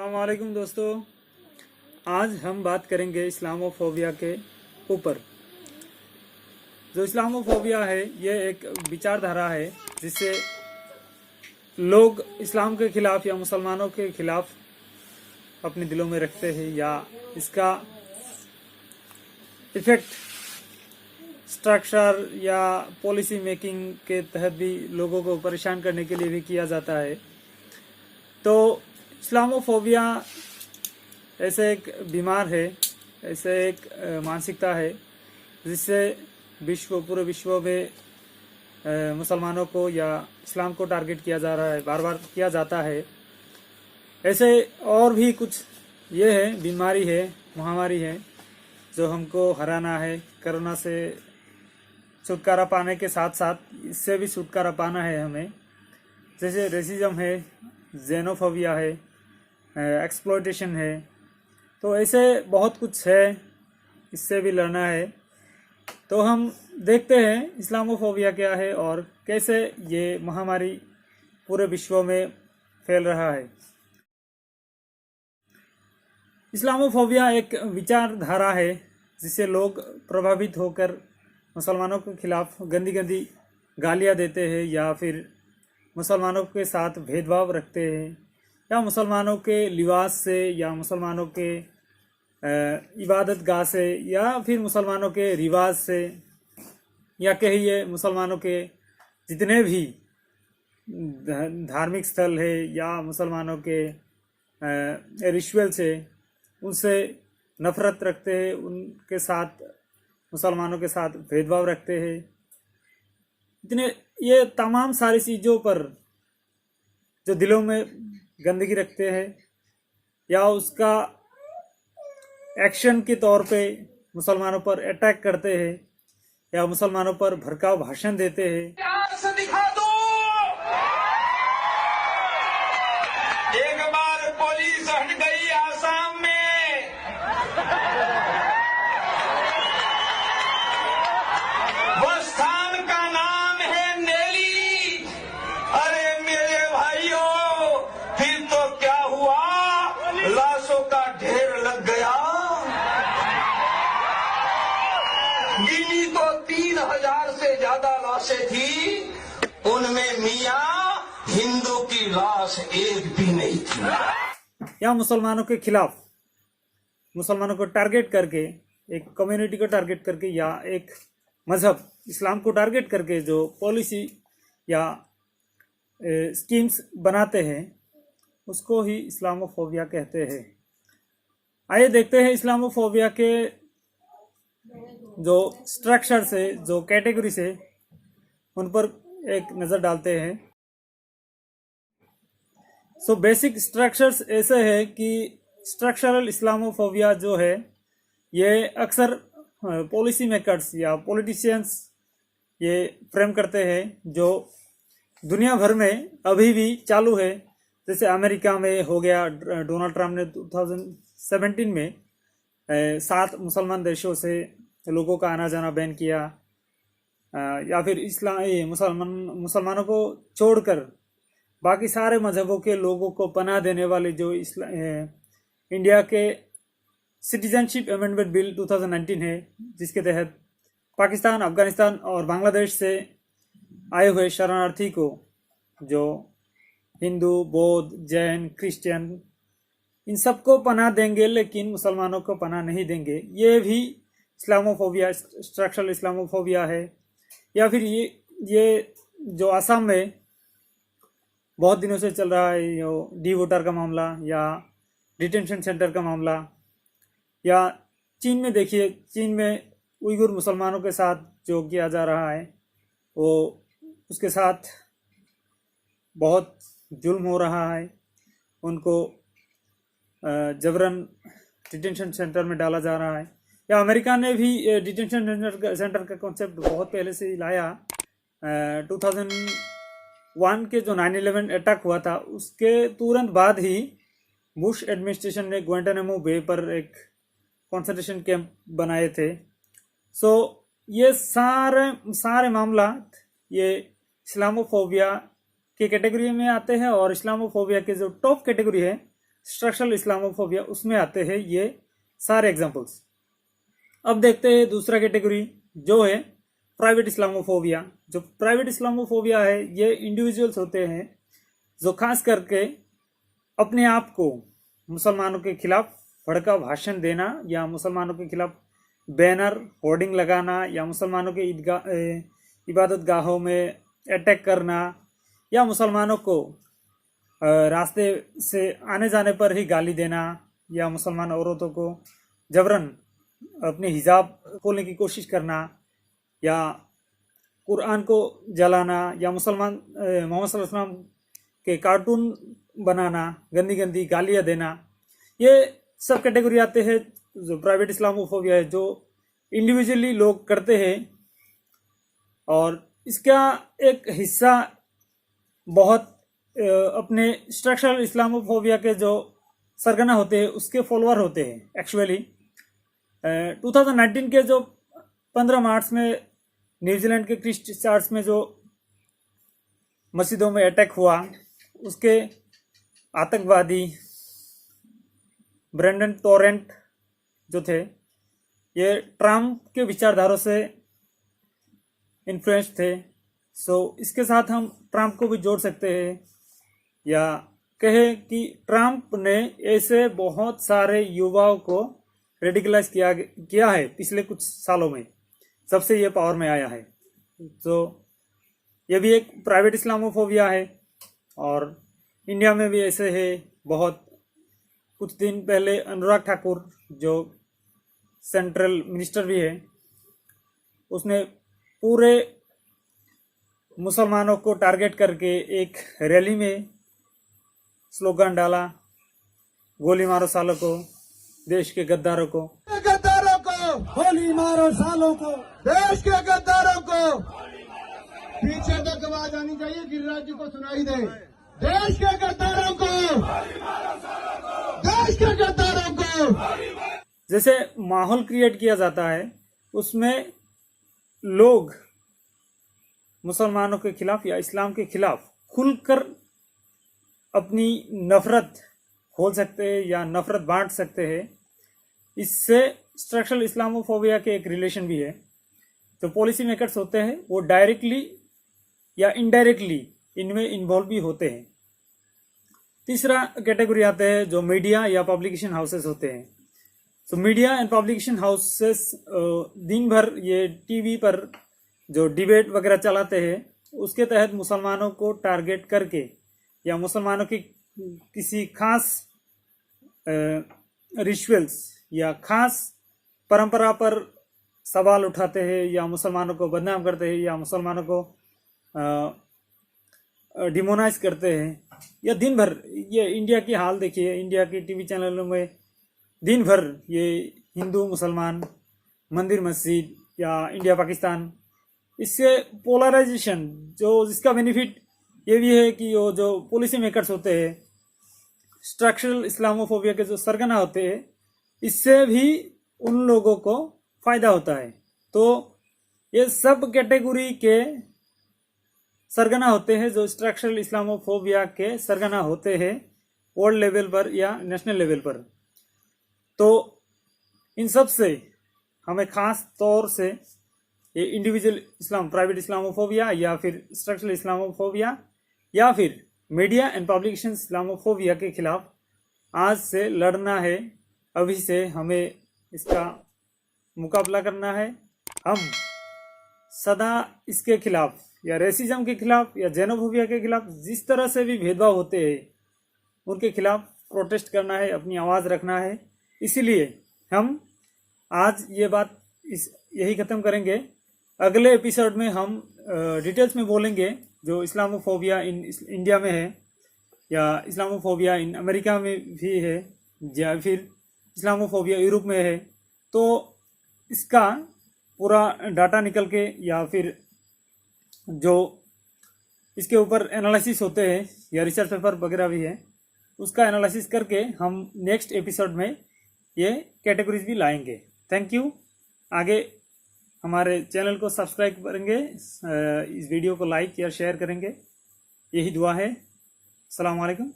अस्सलामुअलैकुम दोस्तों, आज हम बात करेंगे इस्लामोफोबिया के ऊपर। जो इस्लामोफोबिया है ये एक विचारधारा है जिससे लोग इस्लाम के खिलाफ या मुसलमानों के खिलाफ अपने दिलों में रखते हैं, या इसका इफेक्ट स्ट्रक्चर या पॉलिसी मेकिंग के तहत भी लोगों को परेशान करने के लिए भी किया जाता है। तो इस्लामोफोबिया ऐसे एक बीमार है, ऐसे एक मानसिकता है जिससे पूरे विश्व में मुसलमानों को या इस्लाम को टारगेट किया जा रहा है, बार बार किया जाता है। ऐसे और भी कुछ ये है, बीमारी है, महामारी है जो हमको हराना है। कोरोना से छुटकारा पाने के साथ साथ इससे भी छुटकारा पाना है हमें। जैसे रेसिज्म है, जेनोफोबिया है, एक्सप्लॉयटेशन है, तो ऐसे बहुत कुछ है, इससे भी लड़ना है। तो हम देखते हैं इस्लामोफोबिया क्या है और कैसे ये महामारी पूरे विश्व में फैल रहा है। इस्लामोफोबिया एक विचारधारा है जिससे लोग प्रभावित होकर मुसलमानों के खिलाफ गंदी गंदी गालियाँ देते हैं, या फिर मुसलमानों के साथ भेदभाव रखते हैं, या मुसलमानों के लिबास से, या मुसलमानों के इबादत गाह से, या फिर मुसलमानों के रिवाज से, या कहिए मुसलमानों के जितने भी धार्मिक स्थल है या मुसलमानों के रिचुअल से, उनसे नफरत रखते हैं, उनके साथ मुसलमानों के साथ भेदभाव रखते हैं। इतने ये तमाम सारी चीज़ों पर जो दिलों में गंदगी रखते हैं, या उसका एक्शन के तौर पे मुसलमानों पर अटैक करते हैं, या मुसलमानों पर भड़काऊ भाषण देते हैं। दिखा दो, एक बार पुलिस हट गई आसाम में, वो स्थान का नाम है नेली। अरे मेरे भाइयों, फिर तो क्या हुआ, लाशों का ढेर लग गया। गिनी तो 3000 से ज्यादा लाशें थी, उनमें मियां हिंदू की लाश एक भी नहीं थी। या मुसलमानों के खिलाफ, मुसलमानों को टारगेट करके, एक कम्युनिटी को टारगेट करके, या एक मजहब इस्लाम को टारगेट करके जो पॉलिसी या स्कीम्स बनाते हैं, उसको ही इस्लामोफोबिया कहते हैं। आइए देखते हैं इस्लामोफोबिया के जो स्ट्रक्चर से, जो कैटेगरी से, उन पर एक नज़र डालते हैं। सो बेसिक स्ट्रक्चर्स ऐसे है कि स्ट्रक्चरल इस्लामोफोबिया जो है ये अक्सर पॉलिसी मेकर्स या पॉलिटिशियंस ये फ्रेम करते हैं, जो दुनिया भर में अभी भी चालू है। जैसे अमेरिका में हो गया, डोनाल्ड ट्रम्प ने 2017 में 7 मुसलमान देशों से लोगों का आना जाना बैन किया, या फिर मुसलमानों को छोड़कर बाकी सारे मजहबों के लोगों को पनाह देने वाले जो इंडिया के सिटीजनशिप अमेंडमेंट बिल 2019 है, जिसके तहत पाकिस्तान, अफगानिस्तान और बांग्लादेश से आए हुए शरणार्थी को, जो हिंदू, बौद्ध, जैन, क्रिश्चियन, इन सबको पनाह देंगे, लेकिन मुसलमानों को पनाह नहीं देंगे। ये भी इस्लामोफोबिया, स्ट्रक्चरल इस्लामोफोबिया है। या फिर ये जो असम में बहुत दिनों से चल रहा है, डी वोटर का मामला, या डिटेंशन सेंटर का मामला, या चीन में देखिए, चीन में उइगुर मुसलमानों के साथ जो किया जा रहा है, वो उसके साथ बहुत जुल्म हो रहा है। उनको जबरन डिटेंशन सेंटर में डाला जा रहा है। या अमेरिका ने भी डिटेंशन सेंटर का कॉन्सेप्ट बहुत पहले से ही लाया। 2001 के जो 9/11 अटैक हुआ था, उसके तुरंत बाद ही बुश एडमिनिस्ट्रेशन ने ग्वांटानामो बे पर एक कंसंट्रेशन कैंप बनाए थे। सो ये सारे मामला ये इस्लामोफोबिया की कैटेगरी में आते हैं। और इस्लामोफोबिया के जो टॉप कैटेगरी है स्ट्रक्चरल इस्लामोफोबिया, उसमें आते हैं ये सारे एग्जांपल्स। अब देखते हैं दूसरा कैटेगरी जो है प्राइवेट इस्लामोफोबिया। जो प्राइवेट इस्लामोफोबिया है ये इंडिविजुअल्स होते हैं जो खास करके अपने आप को मुसलमानों के खिलाफ भड़का भाषण देना या मुसलमानों के खिलाफ बैनर होर्डिंग लगाना या मुसलमानों के इबादत गाहों में अटैक करना या मुसलमानों को रास्ते से आने जाने पर ही गाली देना या मुसलमान औरतों को जबरन अपने हिजाब खोलने की कोशिश करना या कुरान को जलाना या मुसलमान मोहम्मद सल्लल्लाहु अलैहि वसल्लम के कार्टून बनाना, गंदी गंदी गालियाँ देना, ये सब कैटेगरी आते हैं जो प्राइवेट इस्लामोफोबिया है, जो इंडिविजुअली लोग करते हैं। और इसका एक हिस्सा बहुत अपने स्ट्रक्चरल इस्लामोफोबिया के जो सरगना होते हैं उसके फॉलोअर होते हैं। एक्चुअली 2019 के जो 15 मार्च में न्यूजीलैंड के क्रिस्ट चर्च में जो मस्जिदों में अटैक हुआ, उसके आतंकवादी ब्रेंडन टोरेंट जो थे, ये ट्रम्प के विचारधारों से इन्फ्लुएंस थे। सो इसके साथ हम ट्रम्प को भी जोड़ सकते हैं या कहे कि ट्रम्प ने ऐसे बहुत सारे युवाओं को रेडिकलाइज किया है पिछले कुछ सालों में, जब से ये पावर में आया है। तो ये भी एक प्राइवेट इस्लामोफोबिया है। और इंडिया में भी ऐसे है बहुत। कुछ दिन पहले अनुराग ठाकुर जो सेंट्रल मिनिस्टर भी है, उसने पूरे मुसलमानों को टारगेट करके एक रैली में स्लोगन डाला, गोली मारो सालों को, देश के गद्दारों को, गोली मारो सालों को, देश के गद्दारों को। पीछे तक आवाज आनी चाहिए, गिरिराज जी को सुनाई दे। देश के गद्दारों को, देश के गद्दारों को। जैसे माहौल क्रिएट किया जाता है, उसमें लोग मुसलमानों के खिलाफ या इस्लाम के खिलाफ खुलकर अपनी नफरत खोल सकते हैं या नफरत बांट सकते हैं। इससे स्ट्रक्चरल इस्लामोफोबिया के एक रिलेशन भी है। जो पॉलिसी मेकर्स होते हैं वो डायरेक्टली या इनडायरेक्टली इनमें इन्वॉल्व भी होते हैं। तीसरा कैटेगरी आते हैं जो मीडिया या पब्लिकेशन हाउसेस होते हैं। तो मीडिया एंड पब्लिकेशन हाउसेस दिन भर ये टीवी पर जो डिबेट वगैरह चलाते हैं, उसके तहत मुसलमानों को टारगेट करके या मुसलमानों की किसी खास रिचुअल्स या खास परंपरा पर सवाल उठाते हैं या मुसलमानों को बदनाम करते हैं या मुसलमानों को डिमोनाइज करते हैं। या दिन भर ये इंडिया की हाल देखिए, इंडिया की टीवी चैनलों में दिन भर ये हिंदू मुसलमान, मंदिर मस्जिद या इंडिया पाकिस्तान, इससे पोलराइजेशन जो जिसका बेनिफिट ये भी है कि वो जो पॉलिसी मेकर्स होते हैं, स्ट्रक्चरल इस्लामोफोबिया के जो सरगना होते हैं, इससे भी उन लोगों को फायदा होता है। तो ये सब कैटेगरी के सरगना होते हैं जो स्ट्रक्चरल इस्लामोफोबिया के सरगना होते हैं वर्ल्ड लेवल पर या नेशनल लेवल पर। तो इन सब से हमें खास तौर से ये इंडिविजुअल इस्लाम, प्राइवेट इस्लामोफोबिया या फिर स्ट्रक्चरल इस्लामोफोबिया या फिर मीडिया एंड पब्लिकेशन इस्लामोफोबिया के खिलाफ आज से लड़ना है। अभी से हमें इसका मुकाबला करना है। हम सदा इसके खिलाफ या रेसिज्म के खिलाफ या जेनोफोबिया के खिलाफ जिस तरह से भी भेदभाव होते हैं उनके खिलाफ प्रोटेस्ट करना है, अपनी आवाज़ रखना है। इसीलिए हम आज ये बात यही ख़त्म करेंगे। अगले एपिसोड में हम डिटेल्स में बोलेंगे जो इस्लामोफोबिया इन इंडिया में है या इस्लामोफोबिया इन अमेरिका में भी है या फिर इस्लामोफोबिया यूरोप में है। तो इसका पूरा डाटा निकल के या फिर जो इसके ऊपर एनालिसिस होते हैं या रिसर्च पेपर वगैरह भी है, उसका एनालिसिस करके हम नेक्स्ट एपिसोड में ये कैटेगरीज भी लाएंगे। Thank you. आगे हमारे चैनल को सब्सक्राइब करेंगे, इस वीडियो को लाइक या शेयर करेंगे, यही दुआ है। अस्सलाम वालेकुम।